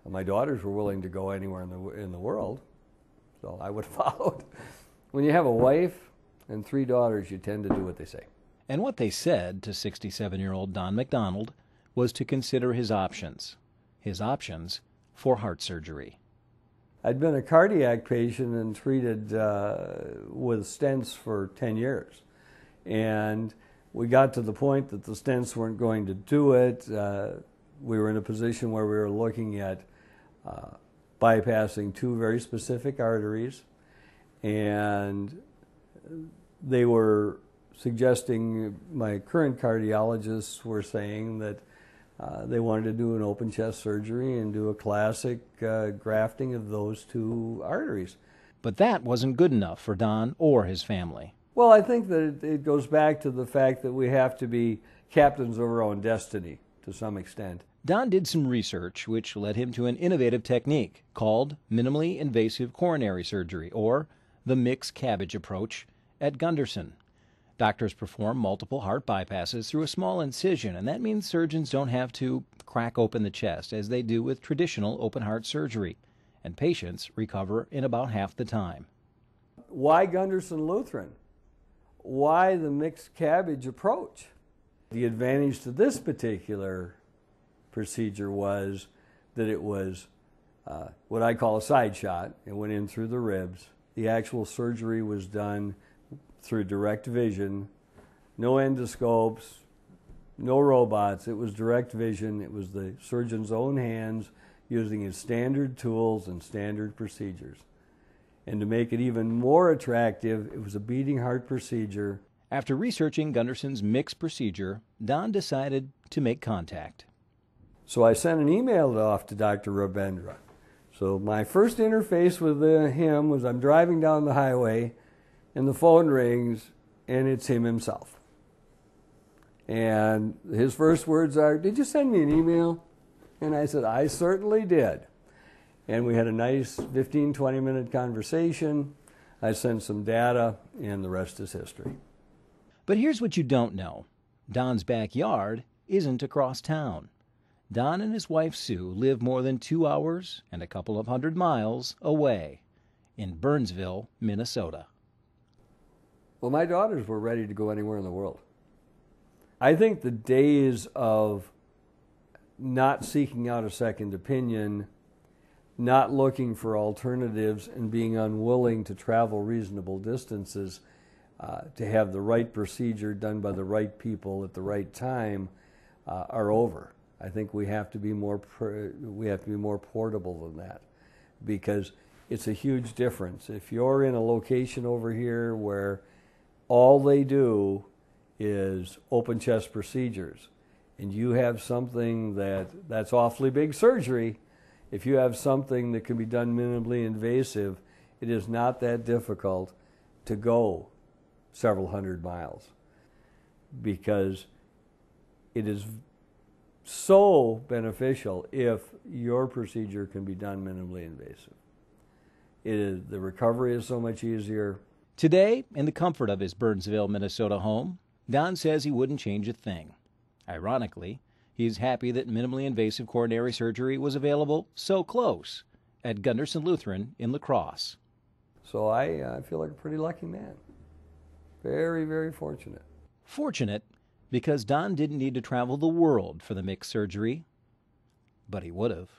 My daughters were willing to go anywhere in the world, so I would have followed. When you have a wife and 3 daughters, you tend to do what they say. And what they said to 67-year-old Don McDonald was to consider his options for heart surgery. I'd been a cardiac patient and treated with stents for 10 years. And we got to the point that the stents weren't going to do it. We were in a position where we were looking at bypassing 2 very specific arteries, and they were suggesting, my current cardiologists were saying that they wanted to do an open chest surgery and do a classic grafting of those 2 arteries. But that wasn't good enough for Don or his family. Well, I think that it goes back to the fact that we have to be captains of our own destiny to some extent. Don did some research which led him to an innovative technique called minimally invasive coronary surgery, or the mixed cabbage approach, at Gundersen. Doctors perform multiple heart bypasses through a small incision, and that means surgeons don't have to crack open the chest as they do with traditional open heart surgery, and patients recover in about half the time. Why Gundersen Lutheran? Why the mixed cabbage approach? The advantage to this particular procedure was that it was what I call a side shot. It went in through the ribs. The actual surgery was done through direct vision, no endoscopes, no robots. It was direct vision. It was the surgeon's own hands using his standard tools and standard procedures. And to make it even more attractive, it was a beating heart procedure. After researching Gundersen's mixed procedure, Don decided to make contact. So I sent an email off to Dr. Rabendra. So my first interface with him was I'm driving down the highway and the phone rings and it's him himself. And his first words are, "Did you send me an email?" And I said, "I certainly did." And we had a nice 15, 20-minute conversation. I sent some data, and the rest is history. But here's what you don't know. Don's backyard isn't across town. Don and his wife Sue live more than 2 hours and a couple of 100 miles away in Burnsville, Minnesota. Well, my daughters were ready to go anywhere in the world. I think the days of not seeking out a second opinion, not looking for alternatives, and being unwilling to travel reasonable distances to have the right procedure done by the right people at the right time are over. I think we have to be more portable than that, because it's a huge difference. If you're in a location over here where all they do is open chest procedures, and you have something that's awfully big surgery, if you have something that can be done minimally invasive, it is not that difficult to go several hundred miles, because it is so beneficial if your procedure can be done minimally invasive. The recovery is so much easier. Today, in the comfort of his Burnsville, Minnesota home, Don says he wouldn't change a thing. Ironically, he's happy that minimally invasive coronary surgery was available so close at Gundersen Lutheran in La Crosse. So I feel like a pretty lucky man. Very, very fortunate. Fortunate because Don didn't need to travel the world for the mixed surgery, but he would have.